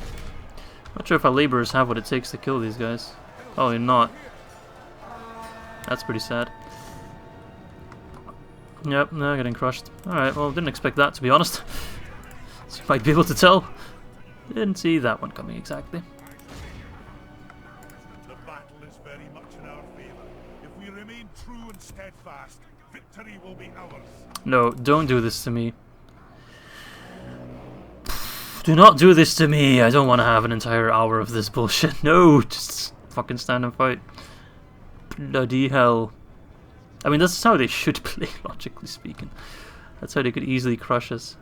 Not sure if our laborers have what it takes to kill these guys. Probably not. That's pretty sad. Yep, they're getting crushed. Alright, well, didn't expect that, to be honest. As you might be able to tell. Didn't see that one coming exactly. the battle is very much in our favor. If we remain true and steadfast, victory will be ours. No, don't do this to me. Do not do this to me. I don't want to have an entire hour of this bullshit. No, just fucking stand and fight. Bloody hell. I mean, that's how they should play, logically speaking. That's how they could easily crush us.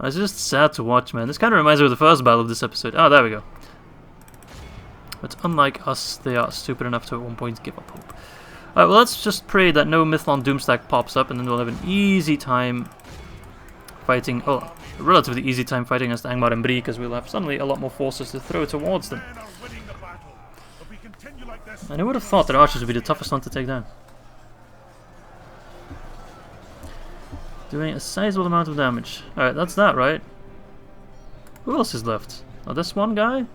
It's just sad to watch, man. This kind of reminds me of the first battle of this episode. Oh, there we go. But unlike us, they are stupid enough to at one point give up hope. Alright, well let's just pray that no Mithlond Doomstack pops up and then we'll have an easy time fighting, a relatively easy time fighting against Angmar and Bree, because we'll have suddenly a lot more forces to throw towards them. And who would have thought that archers would be the toughest one to take down? Doing a sizable amount of damage. Alright, that's that, right? Who else is left? Oh, this one guy?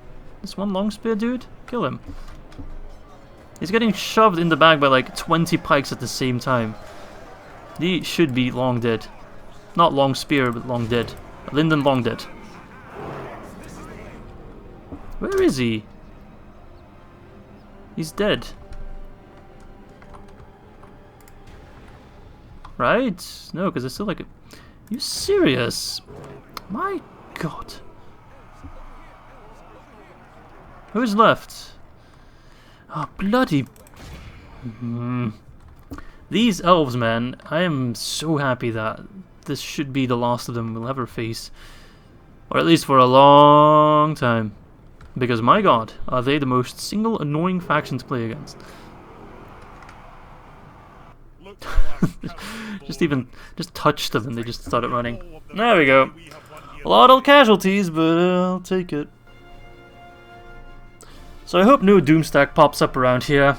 This one long spear dude? Kill him. He's getting shoved in the back by like 20 pikes at the same time. He should be long dead. Not long spear, but long dead. Linden long dead. Where is he? He's dead. Right? No, because it's still like a... You serious? My god. Who's left? Oh, bloody... These elves, man. I am so happy that this should be the last of them we'll ever face. Or at least for a long time. Because my god, are they the most single annoying faction to play against. just touched them and they just started running. There we go. A lot of casualties, but I'll take it. So I hope no Doomstack pops up around here.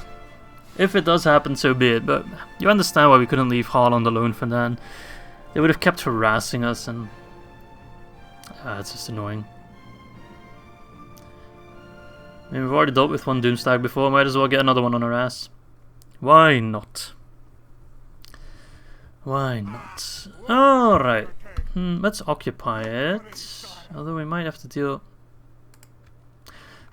If it does happen, so be it, but you understand why we couldn't leave Harad alone for then. They would have kept harassing us and... it's just annoying. I mean, we've already dealt with one Doomstack before, might as well get another one on our ass. Why not? Why not? Alright. Let's occupy it. Although we might have to deal...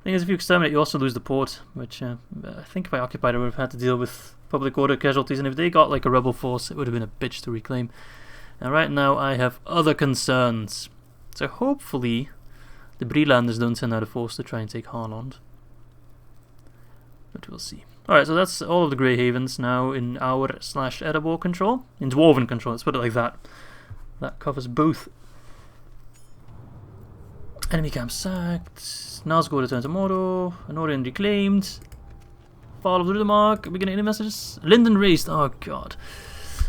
Thing is, if you exterminate, you also lose the port, which I think if I occupied it, I would have had to deal with public order casualties, and if they got like a rebel force, it would have been a bitch to reclaim. And right now, I have other concerns. So hopefully, the Breelanders don't send out a force to try and take Harland. But we'll see. Alright, so that's all of the Grey Havens now in our/Eriador control. In Dwarven control, let's put it like that. That covers both. Enemy camp sacked. Nazgûl returned to Mordor. Anorian reclaimed. Fall of the Mark. Are we getting any messages? Linden raised. Oh god.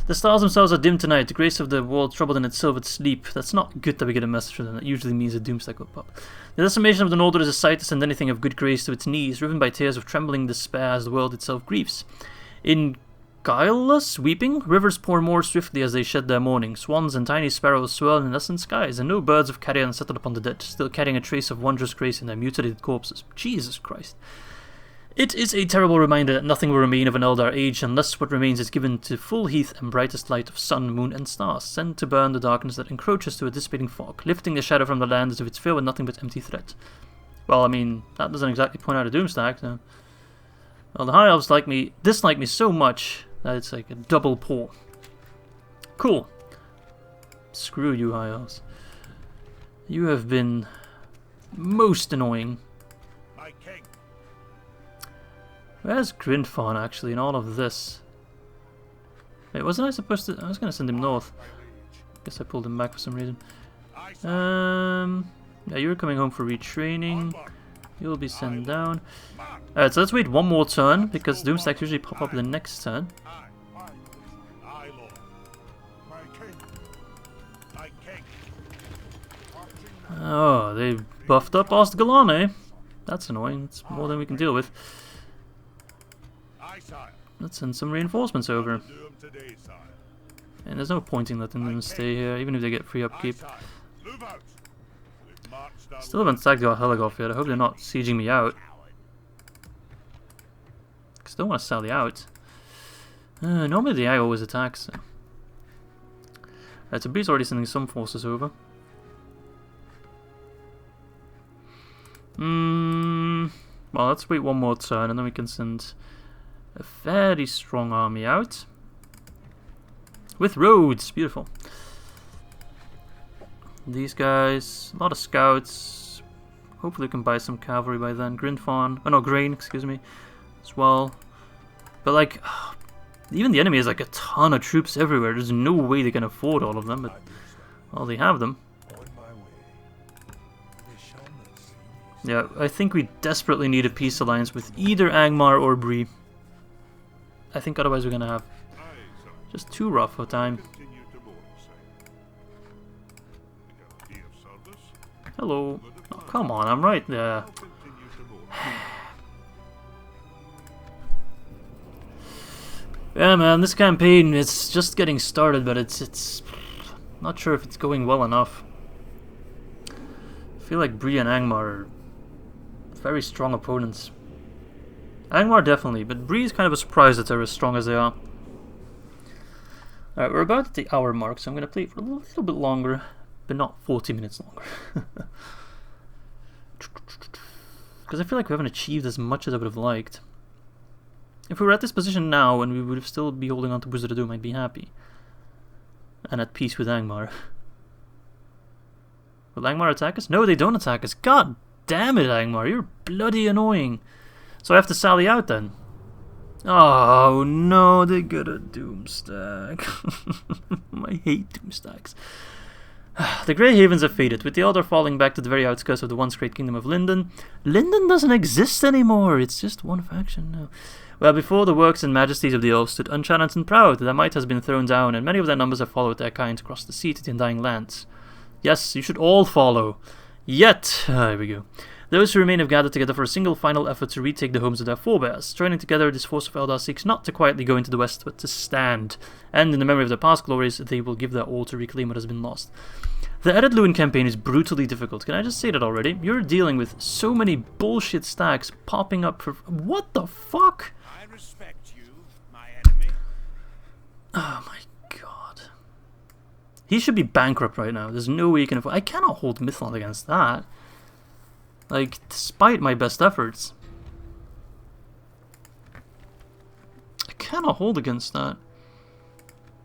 The stars themselves are dim tonight. The grace of the world troubled in its silvered sleep. That's not good that we get a message from them. That usually means a Doomstack will pop. The decimation of the Noldor is a sight to send anything of good grace to its knees, riven by tears of trembling despair as the world itself grieves. In guileless weeping, rivers pour more swiftly as they shed their mourning. Swans and tiny sparrows swirl in lessened skies, and no birds of carrion settled upon the dead, still carrying a trace of wondrous grace in their mutilated corpses. Jesus Christ. It is a terrible reminder that nothing will remain of an Eldar age unless what remains is given to full heath and brightest light of sun, moon, and stars, sent to burn the darkness that encroaches to a dissipating fog, lifting the shadow from the land as if it's filled with nothing but empty threat. Well, I mean, that doesn't exactly point out a Doomstack, so... Well, the High Elves dislike me so much that it's like a double paw. Cool. Screw you, High Elves. You have been most annoying. Where's Grindfarn actually in all of this? Wait, wasn't I supposed to... I was going to send him north. Guess I pulled him back for some reason. Yeah, you're coming home for retraining. You'll be sent down. Alright, so let's wait one more turn, because Doomstacks usually pop up the next turn. Oh, they buffed up Ostgalan, eh? That's annoying. It's more than we can deal with. Let's send some reinforcements over. And there's no point in letting them stay here, even if they get free upkeep. Still haven't sacked the Helagov yet. I hope they're not sieging me out. Because I don't want to sally out. Normally the AI always attacks. So. Right, so Bree's already sending some forces over. Well, let's wait one more turn and then we can send a very strong army out. With roads! Beautiful. These guys, a lot of scouts. Hopefully we can buy some cavalry by then. Grindfarn, oh no, Grain, excuse me, as well. But like, even the enemy has like a ton of troops everywhere. There's no way they can afford all of them, but well, they have them. Yeah, I think we desperately need a peace alliance with either Angmar or Bree. I think otherwise we're gonna have just too rough a time. Hello. Oh, come on, I'm right there. Yeah, man, this campaign, it's just getting started, but it's not sure if it's going well enough. I feel like Bree and Angmar are very strong opponents. Angmar definitely, but Bree is kind of a surprise that they're as strong as they are. Alright, we're about at the hour mark, so I'm going to play for a little bit longer, but not 40 minutes longer. Because I feel like we haven't achieved as much as I would have liked. If we were at this position now and we would still be holding on to Khazad-Dûm, I'd be happy. And at peace with Angmar. Will Angmar attack us? No, they don't attack us. God damn it, Angmar, you're bloody annoying. So I have to sally out then. Oh no, they got a Doomstack. I hate Doomstacks. The Grey Havens have faded, with the Eldar falling back to the very outskirts of the once great kingdom of Lindon. Lindon doesn't exist anymore, it's just one faction now. Well, before the works and majesties of the Elves stood unchallenged and proud, their might has been thrown down, and many of their numbers have followed their kind across the sea to the undying lands. Yes, you should all follow. Yet, here we go. Those who remain have gathered together for a single final effort to retake the homes of their forebears. Joining together, this force of Eldar seeks not to quietly go into the west, but to stand. And in the memory of their past glories, they will give their all to reclaim what has been lost. The Ered Luin campaign is brutally difficult. Can I just say that already? You're dealing with so many bullshit stacks popping up for... What the fuck? I respect you, my enemy. Oh my god. He should be bankrupt right now. There's no way you can afford... I cannot hold Mithlond against that. Like, despite my best efforts. I cannot hold against that.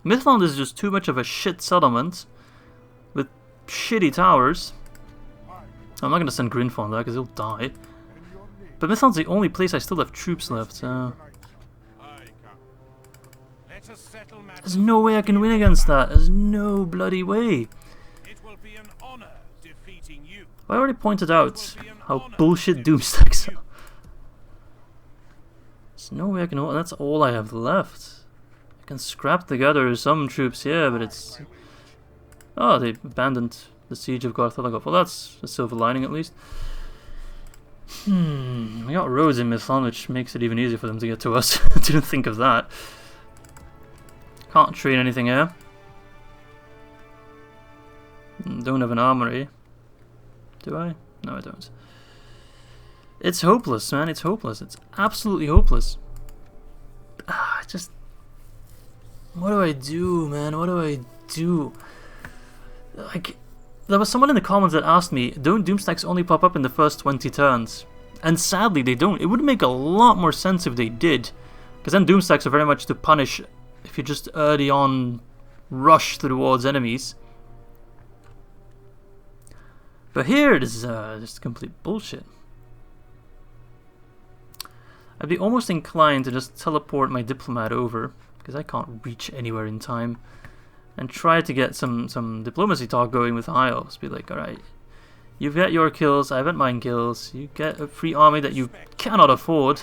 Mithlond is just too much of a shit settlement. With shitty towers. I'm not going to send Grinfon on that because he'll die. But Mithlond's the only place I still have troops left, so... There's no way I can win against that. There's no bloody way. I already pointed out how bullshit Doomstacks are. There's no way I can hold... That's all I have left. I can scrap together some troops here, but it's... Oh, they abandoned the siege of Garthalagov. Well, that's a silver lining at least. We got roads in Mithlond, which makes it even easier for them to get to us. I didn't think of that. Can't trade anything here. Don't have an armory. Do I? No, I don't. It's hopeless, man. It's hopeless. It's absolutely hopeless. Just... What do I do, man? What do I do? Like, there was someone in the comments that asked me, don't Doomstacks only pop up in the first 20 turns? And sadly, they don't. It would make a lot more sense if they did. Because then Doomstacks are very much to punish if you just early on rush towards enemies. But here it is just complete bullshit. I'd be almost inclined to just teleport my diplomat over, because I can't reach anywhere in time, and try to get some diplomacy talk going with High Elves. Be like, alright, you've got your kills, I've got mine kills, you get a free army that you cannot afford.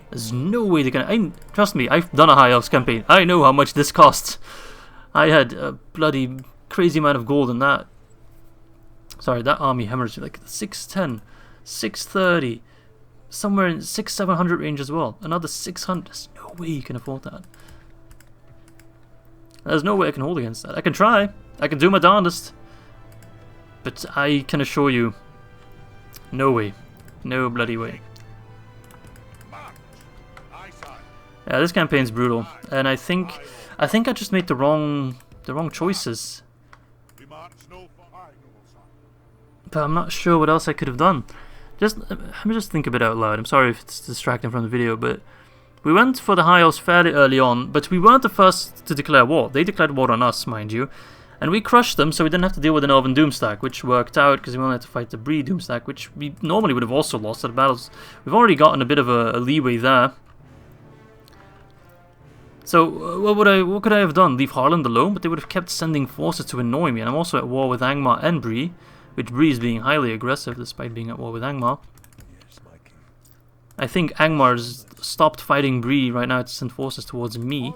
There's no way they're gonna... Trust me, I've done a High Elves campaign. I know how much this costs. I had a bloody crazy amount of gold in that. Sorry, that army hemorrhaged like 610, 630, somewhere in 600-700 range as well. Another 600. There's no way you can afford that. There's no way I can hold against that. I can try. I can do my darndest. But I can assure you, no way. No bloody way. Yeah, this campaign's brutal, and I think I just made the wrong choices. But I'm not sure what else I could have done. Let me just think a bit out loud. I'm sorry if it's distracting from the video, but we went for the High Elves fairly early on, but we weren't the first to declare war. They declared war on us, mind you, and we crushed them, so we didn't have to deal with an Elven Doomstack, which worked out because we only had to fight the Bree Doomstack, which we normally would have also lost at the battles. We've already gotten a bit of a leeway there. So what could I have done? Leave Harland alone? But they would have kept sending forces to annoy me, and I'm also at war with Angmar and Bree. Which Bree is being highly aggressive despite being at war with Angmar. I think Angmar's stopped fighting Bree. Right now it's sent forces towards me.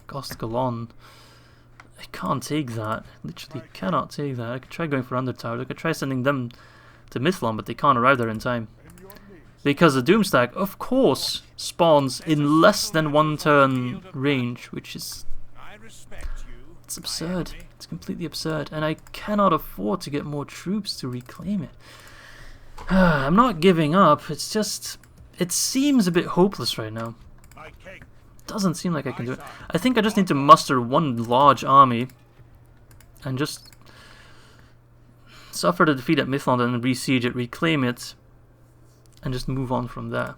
Gostgalon. I can't take that. Literally cannot take that. I could try going for Undertower. I could try sending them to Mithlon, but they can't arrive there in time. Because the Doomstack, of course, spawns in less than 1 turn range, which is... it's absurd. It's completely absurd. And I cannot afford to get more troops to reclaim it. I'm not giving up. It's just... it seems a bit hopeless right now. Doesn't seem like I can do it. I think I just need to muster one large army and just suffer the defeat at Mithlond and re-siege it, reclaim it, and just move on from there.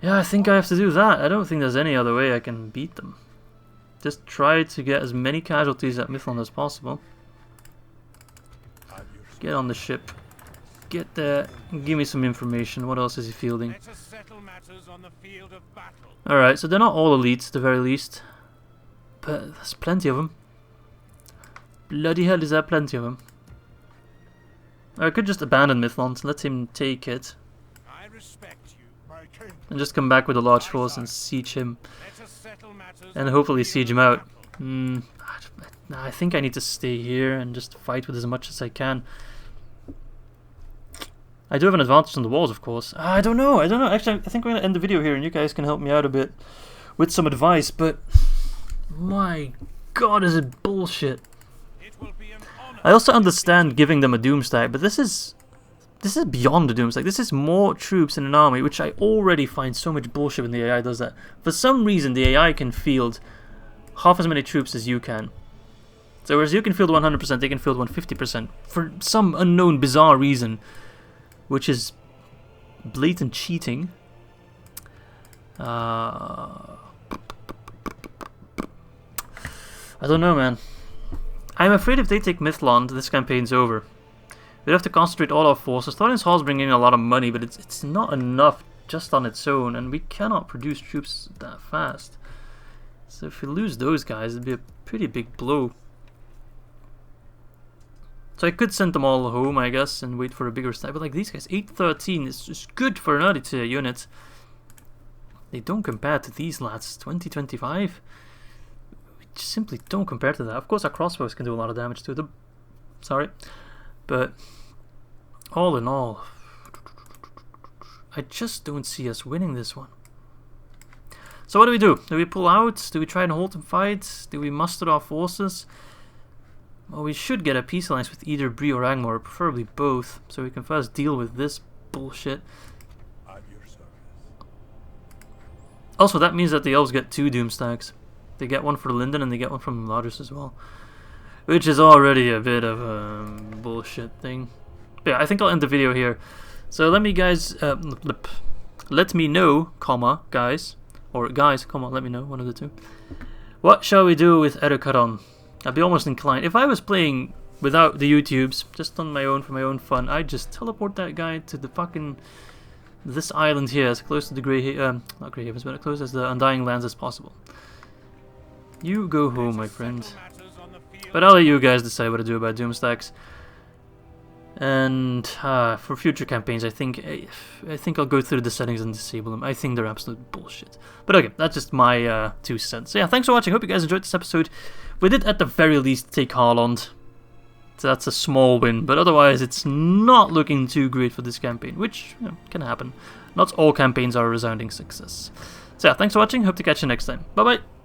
Yeah, I think I have to do that. I don't think there's any other way I can beat them. Just try to get as many casualties at Mithlond as possible. Get on the ship. Get there, give me some information. What else is he fielding? Alright, so they're not all elites at the very least. But there's plenty of them. Bloody hell, is there plenty of them. I could just abandon Mithlond, let him take it. And just come back with a large force and siege him. And hopefully siege him out. I think I need to stay here and just fight with as much as I can. I do have an advantage on the walls, of course. I don't know. Actually, I think we're going to end the video here and you guys can help me out a bit with some advice, but my god, is it bullshit. I also understand giving them a Doomstack, but this is beyond the Doomstack. This is more troops in an army, which I already find so much bullshit when the AI does that. For some reason, the AI can field half as many troops as you can. So whereas you can field 100%, they can field 150%. For some unknown, bizarre reason. Which is blatant cheating. I don't know, man. I'm afraid if they take Mithlond, this campaign's over. We'd have to concentrate all our forces. Thorin's Hall's bringing in a lot of money, but it's not enough just on its own, and we cannot produce troops that fast. So if we lose those guys, it'd be a pretty big blow. So I could send them all home, I guess, and wait for a bigger stack. But like these guys, 813 is just good for an early tier unit. They don't compare to these lads. 2025. We just simply don't compare to that. Of course, our crossbows can do a lot of damage to them. Sorry, but all in all, I just don't see us winning this one. So what do we do? Do we pull out? Do we try and hold and fight? Do we muster our forces? Well, we should get a peace alliance with either Bree or Angmar, preferably both, so we can first deal with this bullshit. Also, that means that the Elves get 2 Doomstacks. They get one for Linden and they get one from Ladris as well. Which is already a bit of a bullshit thing. But yeah, I think I'll end the video here. So let me let me know, comma, guys, or guys, comma, let me know, one of the two. What shall we do with Ered? I'd be almost inclined. If I was playing without the YouTubes, just on my own for my own fun, I'd just teleport that guy to the fucking this island here, as close to the not Grey Havens, but as close as the Undying Lands as possible. You go home, my friend. But I'll let you guys decide what to do about Doomstacks. And for future campaigns, I think I'll go through the settings and disable them. I think they're absolute bullshit. But okay, that's just my 2 cents. So yeah, thanks for watching. Hope you guys enjoyed this episode. We did at the very least take Harland. So that's a small win, but otherwise it's not looking too great for this campaign, which can happen. Not all campaigns are a resounding success. So yeah, thanks for watching. Hope to catch you next time. Bye bye.